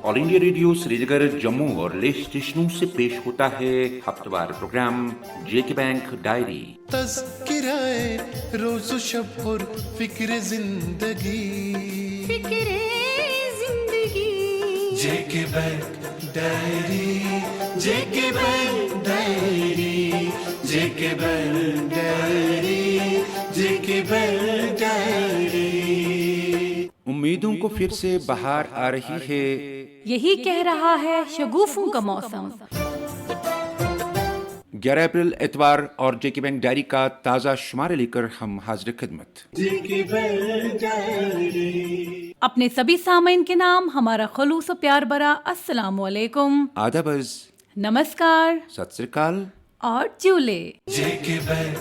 All India radio Srinagar, Jammu और ले स्टेशनों से पेश होता है हफ्तेवार प्रोग्राम जेके बैंक डायरी। तज़किराए रोज़ व शब और फिक्र जिंदगी जेके बैंक डायरी, जेके बैंक डायरी, जेके बैंक डायरी, जेके बैंक डायरी। उम्मीदों को फिर से बहार आ रही है, यही कह रहा है शगुफों का मौसम। 11 अप्रैल एतवार और जेके बैंक डायरी का ताज़ा शुमारे लेकर हम हाजिर खिदमत। जेके बैंक डायरी। अपने सभी सामीन के नाम हमारा खलूस और प्यार भरा अस्सलाम वालेकुम, आदाबज, नमस्कार सत श्री अकाल और चूले। जेके बैंक।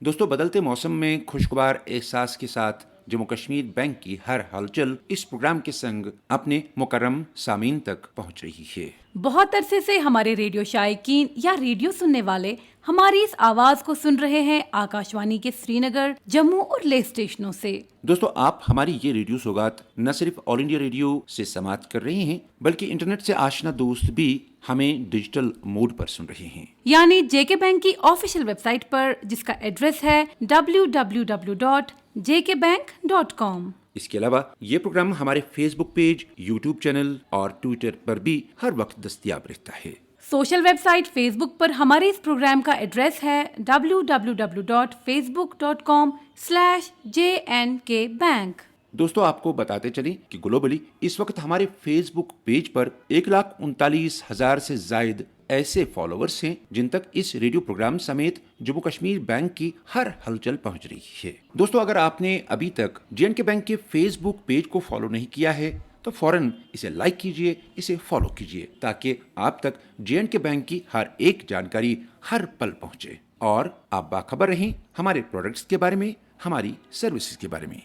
दोस्तों, बदलते मौसम में खुशगवार एहसास के साथ जम्मू कश्मीर बैंक की हर हलचल इस प्रोग्राम के संग अपने मुकर्रम सामीन तक पहुंच रही है। बहुत अरसे से हमारे रेडियो शायकीन या रेडियो सुनने वाले हमारी इस आवाज को सुन रहे हैं आकाशवाणी के श्रीनगर, जम्मू और ले स्टेशनों से। दोस्तों, आप हमारी ये रेडियो सौगात न सिर्फ ऑल इंडिया रेडियो से समाअत कर रहे हैं, बल्कि इंटरनेट से आशना दोस्त भी हमें डिजिटल मोड पर सुन रहे हैं, यानी जेके बैंक की ऑफिशियल वेबसाइट पर, जिसका एड्रेस है www.jkbank.com। इसके अलावा ये प्रोग्राम हमारे फेसबुक पेज, यूट्यूब चैनल और ट्विटर पर भी हर वक्त दस्तयाब रहता है। सोशल वेबसाइट फेसबुक पर हमारे इस प्रोग्राम का एड्रेस है www.facebook.com/jnkbank। दोस्तों, आपको बताते चलें कि ग्लोबली इस वक्त हमारे फेसबुक पेज पर 1,39,000 से जायद ऐसे फॉलोअर्स हैं जिन तक इस रेडियो प्रोग्राम समेत जम्मू कश्मीर बैंक की हर हलचल पहुंच रही है। दोस्तों, अगर आपने अभी तक जेएनके बैंक के फेसबुक पेज को फॉलो नहीं किया है तो फौरन इसे लाइक कीजिए, इसे फॉलो कीजिए, ताकि आप तक जेएनके बैंक की हर एक जानकारी हर पल पहुंचे और आप बाखबर रहें हमारे प्रोडक्ट्स के बारे में, हमारी सर्विसेज के बारे में।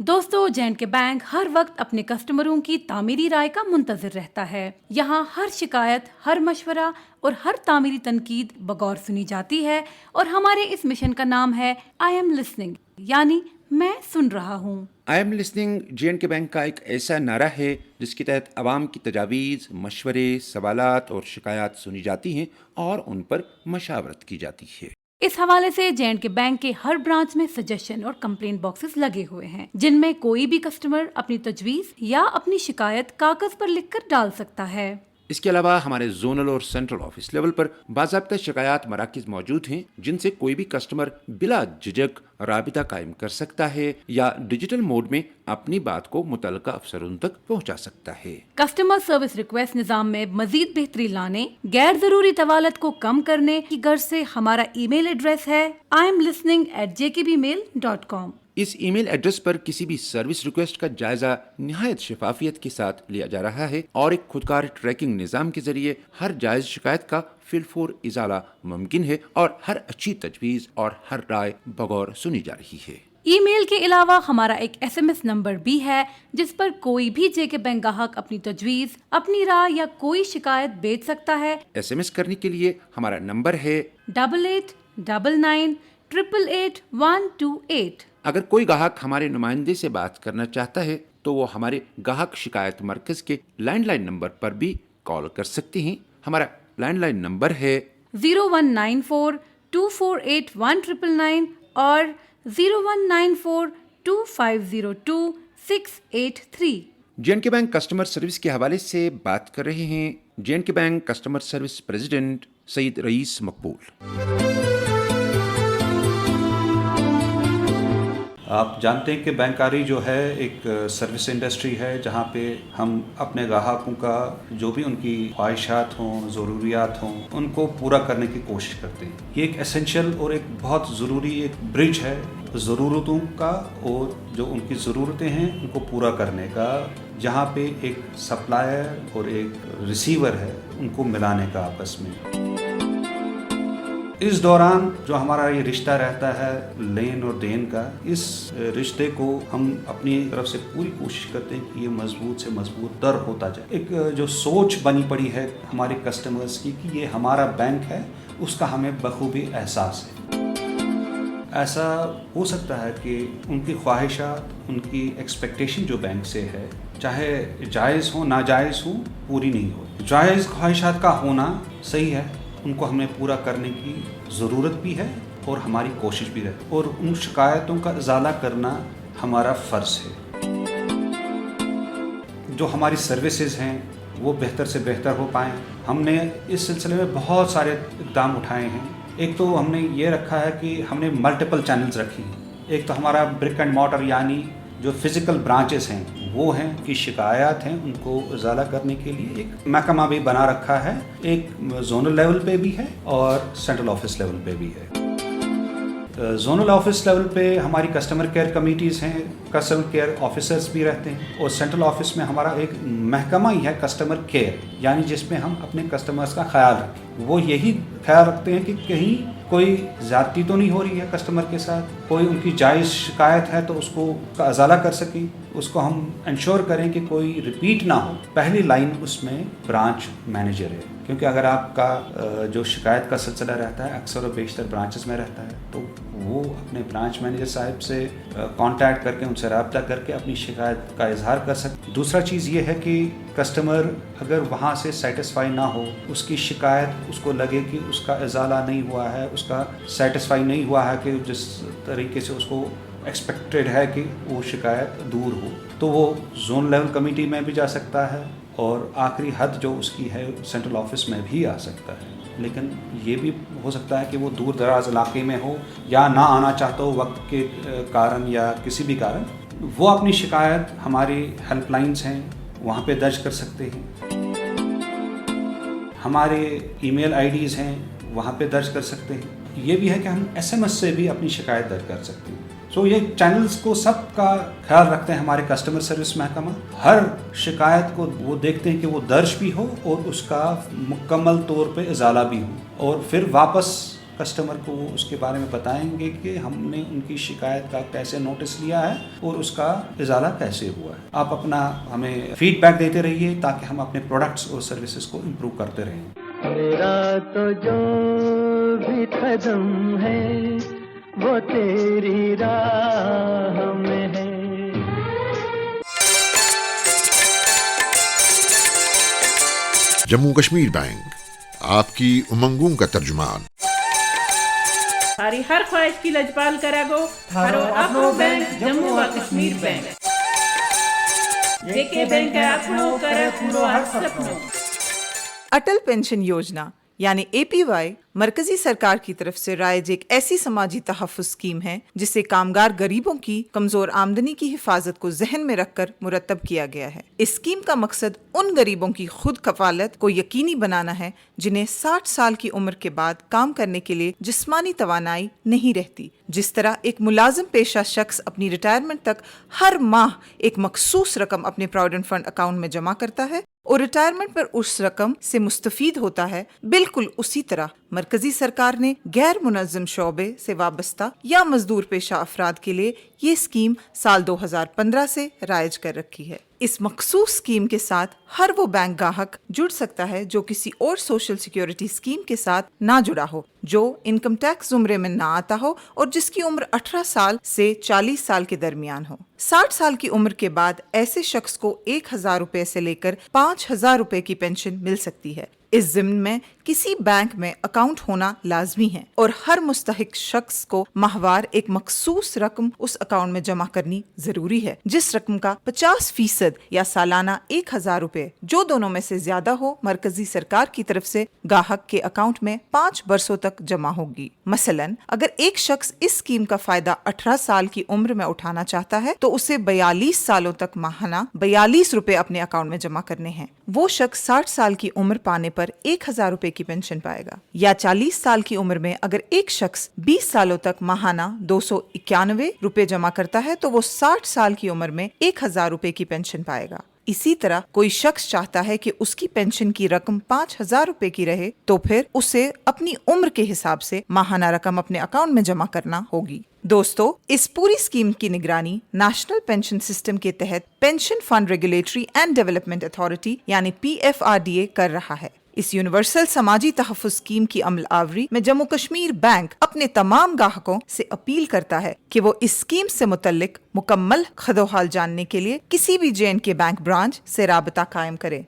दोस्तों, जेएनके बैंक हर वक्त अपने कस्टमरों की तामीरी राय का मुंतजिर रहता है। यहाँ हर शिकायत, हर मशवरा और हर तामीरी तनकीद बगौर सुनी जाती है और हमारे इस मिशन का नाम है आई एम लिसनिंग, यानी मैं सुन रहा हूँ। I am listening JNK bank का एक ऐसा नारा है जिसके तहत अवाम की तजावीज़, मशवरे, सवालात और शिकायत सुनी जाती हैं और उन पर मशावरत की जाती है। इस हवाले से जेएनके बैंक के हर ब्रांच में सजेशन और कंप्लेंट बॉक्सेस लगे हुए हैं, जिनमें कोई भी कस्टमर अपनी तजवीज़ या अपनी शिकायत कागज पर लिखकर डाल सकता है। इसके अलावा हमारे जोनल और सेंट्रल ऑफिस लेवल पर बाज़ाब्ता शिकायत मराकज़ मौजूद हैं, जिनसे कोई भी कस्टमर बिला झिझक राबिता कायम कर सकता है या डिजिटल मोड में अपनी बात को मुतल्लिका अफसरों तक पहुंचा सकता है। कस्टमर सर्विस रिक्वेस्ट निज़ाम में मजीद बेहतरी लाने, गैर जरूरी तवालत को कम करने की गर्ज से हमारा ईमेल एड्रेस है imlistening@jkbmail.com। इस ईमेल एड्रेस पर किसी भी सर्विस रिक्वेस्ट का जायजा निहायत शफाफियत के साथ लिया जा रहा है और एक खुदकार ट्रैकिंग निज़ाम के जरिए हर जायज शिकायत का फिलफोर इजाला मुमकिन है और हर अच्छी तजवीज़ और हर राय बगौर सुनी जा रही है। ईमेल के अलावा हमारा एक SMS नंबर भी है, जिस पर कोई भी जेके बैंक ग्राहक अपनी तजवीज़, अपनी राय या कोई शिकायत भेज सकता है। SMS करने के लिए हमारा नंबर है 8899888128। अगर कोई ग्राहक हमारे नुमाइंदे से बात करना चाहता है तो वो हमारे ग्राहक शिकायत मरकज के लैंडलाइन नंबर पर भी कॉल कर सकते हैं। हमारा लैंडलाइन नंबर है 0194248199 और 01942502 683। जेएनके बैंक कस्टमर सर्विस के हवाले से बात कर रहे हैं JNK bank customer service president Saeed Raees Maqbool. आप जानते हैं कि बैंकारी जो है एक सर्विस इंडस्ट्री है जहाँ पे हम अपने ग्राहकों का जो भी उनकी ख्वाहिशात हों, ज़रूरियात हों, उनको पूरा करने की कोशिश करते हैं। ये एक एसेंशियल और एक बहुत ज़रूरी एक ब्रिज है ज़रूरतों का और जो उनकी ज़रूरतें हैं उनको पूरा करने का, जहाँ पे एक सप्लायर और एक रिसीवर है उनको मिलाने का आपस में। इस दौरान जो हमारा ये रिश्ता रहता है लेन और देन का, इस रिश्ते को हम अपनी तरफ से पूरी कोशिश करते हैं कि ये मजबूत से मजबूत तर होता जाए। एक जो सोच बनी पड़ी है हमारे कस्टमर्स की कि ये हमारा बैंक है, उसका हमें बखूबी एहसास है। ایسا ہو سکتا ہے کہ ان کی خواہشات، ان کی ایکسپیکٹیشن جو بینک سے ہے، چاہے جائز ہوں ناجائز ہوں، پوری نہیں ہو. جائز خواہشات کا ہونا صحیح ہے، ان کو ہمیں پورا کرنے کی ضرورت بھی ہے اور ہماری کوشش بھی ہے، اور ان شکایتوں کا ازالہ کرنا ہمارا فرض ہے. جو ہماری سروسز ہیں وہ بہتر سے بہتر ہو پائیں. ہم نے اس سلسلے میں بہت سارے اقدام اٹھائے ہیں. ایک تو ہم نے یہ رکھا ہے کہ ہم نے ملٹیپل چینلز رکھی ہیں. ایک تو ہمارا برک اینڈ مارٹر یعنی جو فزیکل برانچز ہیں وہ ہیں، کی شکایات ہیں ان کو ازالہ کرنے کے لیے ایک محکمہ بھی بنا رکھا ہے. ایک زونل لیول پہ بھی ہے اور سینٹرل آفس لیول پہ بھی ہے. زونل آفس لیول پہ ہماری کسٹمر کیئر کمیٹیز ہیں، کسٹمر کیئر آفیسرز بھی رہتے ہیں، اور سینٹرل آفس میں ہمارا ایک محکمہ ہی ہے کسٹمر کیئر، یعنی جس میں ہم اپنے کسٹمرز کا خیال رکھیں. وہ یہی خیال رکھتے ہیں کہ کہیں کوئی زیادتی تو نہیں ہو رہی ہے کسٹمر کے ساتھ، کوئی ان کی جائز شکایت ہے تو اس کو کا ازالہ کر سکیں، اس کو ہم انشور کریں کہ کوئی ریپیٹ نہ ہو. پہلی لائن اس میں برانچ مینیجر ہے، کیونکہ اگر آپ کا جو شکایت کا سلسلہ رہتا ہے اکثر و بیشتر برانچز میں رہتا ہے، تو وہ اپنے برانچ مینیجر صاحب سے کانٹیکٹ کر کے ان سے رابطہ کر کے اپنی شکایت کا اظہار کر سکتے. دوسرا چیز یہ ہے کہ کسٹمر اگر وہاں سے سیٹسفائی نہ ہو، اس کی شکایت اس کو لگے کہ اس کا ازالہ نہیں ہوا ہے، اس کا سیٹسفائی نہیں ہوا ہے کہ جس طریقے سے اس کو ایکسپیکٹڈ ہے کہ وہ شکایت دور ہو، تو وہ زون لیول کمیٹی میں بھی جا سکتا ہے، اور آخری حد جو اس کی ہے سینٹرل آفس میں بھی آ سکتا ہے. لیکن یہ بھی ہو سکتا ہے کہ وہ دور دراز علاقے میں ہو یا نہ آنا چاہتا ہو وقت کے کارن یا کسی بھی کارن، وہ اپنی شکایت ہماری ہیلپ لائنز ہیں وہاں پہ درج کر سکتے ہیں. ہمارے ای میل آئی ڈیز ہیں وہاں پہ درج کر سکتے ہیں. یہ بھی ہے کہ ہم ایس ایم ایس سے بھی اپنی شکایت درج کر سکتے ہیں. سو یہ چینلز کو سب کا خیال رکھتے ہیں ہمارے کسٹمر سروس محکمہ. ہر شکایت کو وہ دیکھتے ہیں کہ وہ درج بھی ہو اور اس کا مکمل طور پہ ازالہ بھی ہو، اور پھر واپس کسٹمر کو وہ اس کے بارے میں بتائیں گے کہ ہم نے ان کی شکایت کا کیسے نوٹس لیا ہے اور اس کا ازالہ کیسے ہوا ہے. آپ اپنا ہمیں فیڈ بیک دیتے رہیے تاکہ ہم اپنے پروڈکٹس اور سروسز کو امپروو کرتے رہیں. میرا تو جو بھی قدم ہے وہ تیری راہ میں ہے. جموں کشمیر بینک، آپ کی امنگوں کا ترجمان. ہاری ہر خواہش کی لجپال کرا گو ہرو اپنو بینک جموں و کشمیر بینک. جے بینک اپنو کرے پورو ہر سپنو. اٹل پینشن یوجنا یعنی اے پی وائی مرکزی سرکار کی طرف سے رائج ایک ایسی سماجی تحفظ اسکیم ہے جسے کامگار غریبوں کی کمزور آمدنی کی حفاظت کو ذہن میں رکھ کر مرتب کیا گیا ہے. اس اسکیم کا مقصد ان غریبوں کی خود کفالت کو یقینی بنانا ہے جنہیں 60 سال کی عمر کے بعد کام کرنے کے لیے جسمانی توانائی نہیں رہتی. جس طرح ایک ملازم پیشہ شخص اپنی ریٹائرمنٹ تک ہر ماہ ایک مخصوص رقم اپنے پراویڈنٹ فنڈ اکاؤنٹ میں جمع کرتا ہے اور ریٹائرمنٹ پر اس رقم سے مستفید ہوتا ہے، بالکل اسی طرح مرکزی سرکار نے غیر منظم شعبے سے وابستہ یا مزدور پیشہ افراد کے لیے یہ اسکیم سال 2015 سے رائج کر رکھی ہے. اس مخصوص اسکیم کے ساتھ ہر وہ بینک گاہک جڑ سکتا ہے جو کسی اور سوشل سیکیورٹی اسکیم کے ساتھ نہ جڑا ہو، جو انکم ٹیکس زمرے میں نہ آتا ہو اور جس کی عمر 18 سال سے 40 سال کے درمیان ہو. 60 سال کی عمر کے بعد ایسے شخص کو 1000 روپے سے لے کر 5000 روپے کی پینشن مل سکتی ہے. اس ضمن میں کسی بینک میں اکاؤنٹ ہونا لازمی ہے اور ہر مستحق شخص کو ماہوار ایک مخصوص رقم اس اکاؤنٹ میں جمع کرنی ضروری ہے، جس رقم کا 50% یا سالانہ 1000 روپے جو دونوں میں سے زیادہ ہو مرکزی سرکار کی طرف سے گاہک کے اکاؤنٹ میں 5 برسوں تک جمع ہوگی. مثلاً اگر ایک شخص اس اسکیم کا فائدہ 18 سال کی عمر میں اٹھانا چاہتا ہے تو اسے 42 سالوں تک ماہانہ 42 روپے اپنے اکاؤنٹ میں جمع کرنے ہیں. وہ شخص 60 سال کی عمر پانے پر 1000 روپے کی پینشن پائے گا. یا 40 سال کی عمر میں اگر ایک شخص 20 سالوں تک ماہانہ 291 روپے جمع کرتا ہے تو وہ 60 سال کی عمر میں 1000 روپے کی پینشن پائے گا. اسی طرح کوئی شخص چاہتا ہے کہ اس کی پینشن کی رقم 5000 روپے کی رہے تو پھر اسے اپنی عمر کے حساب سے ماہانہ رقم اپنے اکاؤنٹ میں جمع کرنا ہوگی. دوستو، اس پوری اسکیم کی نگرانی نیشنل پینشن سسٹم کے تحت pension fund regulatory and development authority یعنی PFRDA کر رہا ہے. इस यूनिवर्सल समाजी तहफ़्फ़ुज़ स्कीम की अमल आवरी में जम्मू कश्मीर बैंक अपने तमाम ग्राहकों से अपील करता है कि वो इस स्कीम से मुतल्लिक मुकम्मल खदोहाल जानने के लिए किसी भी J&K बैंक ब्रांच से राबता कायम करें।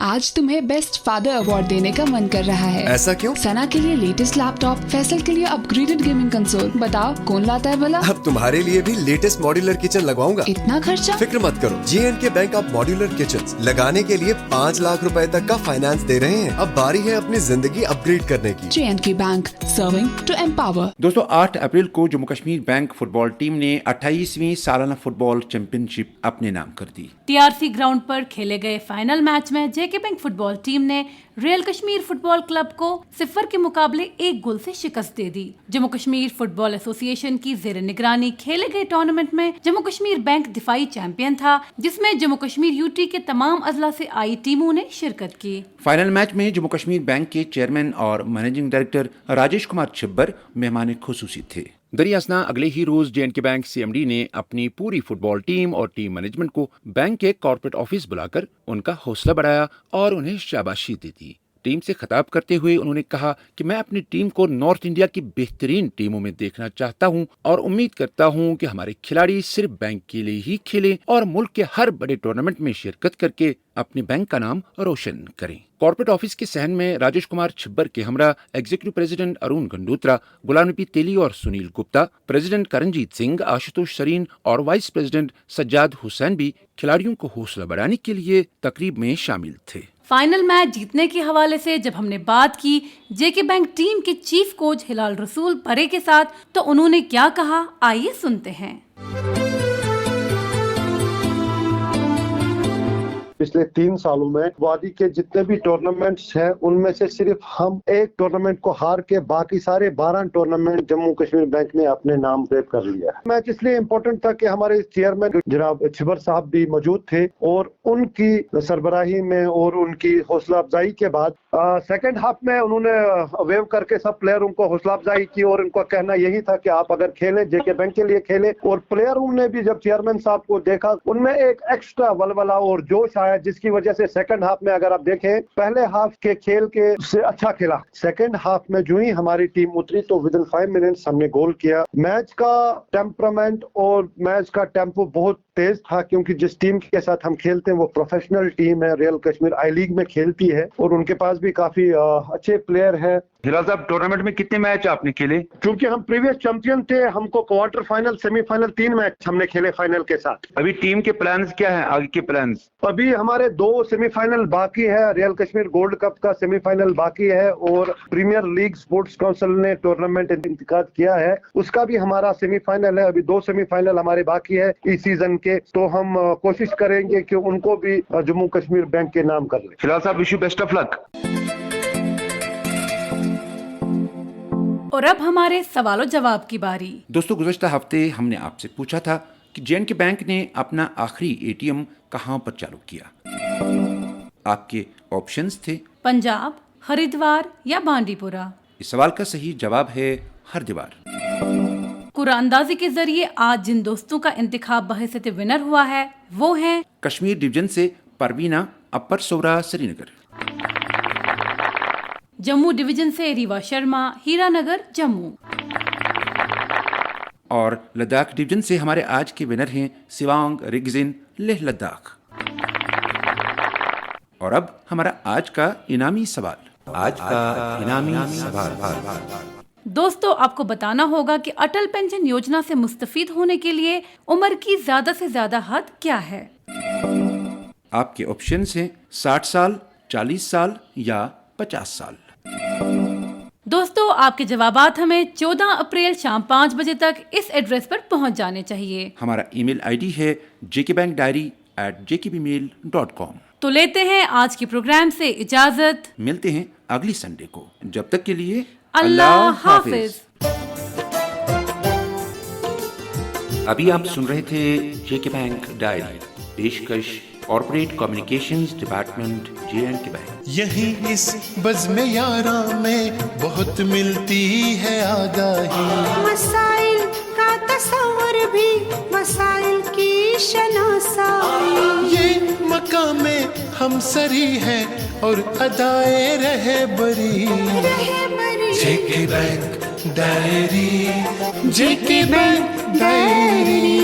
आज तुम्हें बेस्ट फादर अवार्ड देने का मन कर रहा है। ऐसा क्यों? सना के लिए लेटेस्ट लैपटॉप, फैसल के लिए अपग्रेडेड गेमिंग कंसोल। बताओ कौन लाता है भला? अब तुम्हारे लिए भी लेटेस्ट मॉड्यूलर किचन लगवाऊंगा। इतना खर्चा? फिक्र मत करो, J&K bank of modular kitchen लगाने के लिए 5 लाख रुपए तक का फाइनेंस दे रहे हैं। अब बारी है अपनी जिंदगी अपग्रेड करने की। J&K bank, serving to empower. दोस्तों 8 अप्रैल को Jammu Kashmir bank football team ने 28वीं सालाना फुटबॉल चैंपियनशिप अपने नाम कर दी। TRC ग्राउंड पर खेले गए फाइनल मैच में JK बैंक फुटबॉल टीम ने रॉयल कश्मीर फुटबॉल क्लब को 0 के मुकाबले 1 गोल से शिकस्त दे दी। जम्मू कश्मीर फुटबॉल एसोसिएशन की जेर निगरानी खेले गए टूर्नामेंट में जम्मू कश्मीर बैंक दिफाई चैंपियन था, जिसमें जम्मू कश्मीर यूटी के तमाम अजला से आई टीमों ने शिरकत की। फाइनल मैच में जम्मू कश्मीर बैंक के चेयरमैन और मैनेजिंग डायरेक्टर राजेश कुमार छिब्बर मेहमान खुसूसी थे। दरियासना अगले ही रोज J&K बैंक CMD ने अपनी पूरी फुटबॉल टीम और टीम मैनेजमेंट को बैंक के कॉर्पोरेट ऑफिस बुलाकर उनका हौसला बढ़ाया और उन्हें शाबाशी दी थी। टीम से खिताब करते हुए उन्होंने कहा कि मैं अपनी टीम को नॉर्थ इंडिया की बेहतरीन टीमों में देखना चाहता हूं और उम्मीद करता हूं कि हमारे खिलाड़ी सिर्फ बैंक के लिए ही खेलें और मुल्क के हर बड़े टूर्नामेंट में शिरकत करके अपने बैंक का नाम रोशन करें। कॉर्पोरेट ऑफिस के सहन में राजेश कुमार छिब्बर के हमरा एग्जीक्यूटिव प्रेसिडेंट अरुण गंडोत्रा, गुलाम नबी तेली और सुनील गुप्ता, प्रेसिडेंट करणजीत सिंह, आशुतोष सरीन और वाइस प्रेसिडेंट सज्जाद हुसैन भी खिलाड़ियों को हौसला बढ़ाने के लिए तकरीब में शामिल थे। फाइनल मैच जीतने के हवाले से जब हमने बात की JK बैंक टीम के चीफ कोच हिलाल रसूल परे के साथ, तो उन्होंने क्या कहा, आइए सुनते हैं। पिछले 3 सालों में वादी के जितने भी टूर्नामेंट्स हैं उनमें से सिर्फ हम एक टूर्नामेंट को हार के बाकी सारे 12 टूर्नामेंट जम्मू कश्मीर बैंक ने अपने नाम पे कर लिया है। मैच इसलिए इम्पोर्टेंट था कि हमारे चेयरमैन जनाब छिबर साहब भी मौजूद थे और उनकी सरबराही में और उनकी हौसला अफजाई के बाद सेकंड हाफ में उन्होंने वेव करके सब प्लेयरों को हौसला अफजाई की और उनका कहना यही था कि आप अगर खेलें JK बैंक के लिए खेलें। और प्लेयरों ने भी जब चेयरमैन साहब को देखा उनमें एक एक्स्ट्रा वलवला और जोश आया, जिसकी वजह से सेकंड हाफ में अगर आप देखें पहले हाफ के खेल के से अच्छा खेला। सेकंड हाफ में जो ही हमारी टीम उतरी तो विद इन 5 मिनट्स हमने गोल किया। मैच का टेम्परामेंट और मैच का टेम्पो बहुत तेज था क्योंकि जिस टीम के साथ हम खेलते हैं वो प्रोफेशनल टीम है, रॉयल कश्मीर आई लीग में खेलती है और उनके पास भी काफी अच्छे प्लेयर है। हिलाल साहब, टूर्नामेंट में कितने मैच आपने खेले? क्योंकि हम प्रीवियस चैंपियन थे, हमको क्वार्टर फाइनल सेमीफाइनल 3 मैच हमने खेले फाइनल के साथ। अभी टीम के प्लान्स क्या हैं, आगे के प्लान्स? अभी हमारे 2 सेमीफाइनल बाकी है, रॉयल कश्मीर गोल्ड कप का सेमीफाइनल बाकी है और प्रीमियर लीग स्पोर्ट्स काउंसिल ने टूर्नामेंट इंतकाद किया है, उसका भी हमारा सेमीफाइनल है। अभी 2 सेमीफाइनल हमारे बाकी है इस सीजन के, तो हम कोशिश करेंगे कि उनको भी जम्मू कश्मीर बैंक के नाम कर ले। हिलाल साहब, wish you best of luck. और अब हमारे सवालों जवाब की बारी। दोस्तों गुज़श्ता हफ्ते हमने आपसे पूछा था कि J&K बैंक ने अपना आखिरी ATM कहां पर चालू किया। आपके ऑप्शंस थे पंजाब, हरिद्वार या बांडीपुरा। इस सवाल का सही जवाब है हरिद्वार। कुरानंदाजी के जरिए आज जिन दोस्तों का इंतखाब बहैसियत विनर हुआ है वो हैं कश्मीर डिवीजन से परवीना अपर सोरा श्रीनगर, जम्मू डिवीजन से रीवा शर्मा हीरानगर जम्मू, और लद्दाख डिवीजन से हमारे आज के विनर हैं सिवांग रिगजिन लेह लद्दाख। और अब हमारा आज का इनामी सवाल। दोस्तों आपको बताना होगा कि अटल पेंशन योजना से मुस्तफीद होने के लिए उम्र की ज्यादा से ज्यादा हद क्या है। आपके ऑप्शंस हैं 60 साल, 40 साल या 50 साल। दोस्तों आपके जवाबात हमें 14 अप्रैल शाम 5 बजे तक इस एड्रेस पर पहुंच जाने चाहिए। हमारा ईमेल ID है jkbankdiary@jkbmail.com। तो लेते हैं आज के प्रोग्राम से इजाजत, मिलते हैं अगली संडे को, जब तक के लिए अल्लाह हाफिज। अभी आप सुन रहे थे JK बैंक डायरी, पेशकश corporate communications department J&K bank. यही इस बज़्म यारा में बहुत मिलती है आगाही, मसाइल का तस्वर भी मसाइल की शनासाई। ये मकामे हम सरी है और अदाए रहे बरी। जेके बैंक डायरी, जेके बैंक डायरी।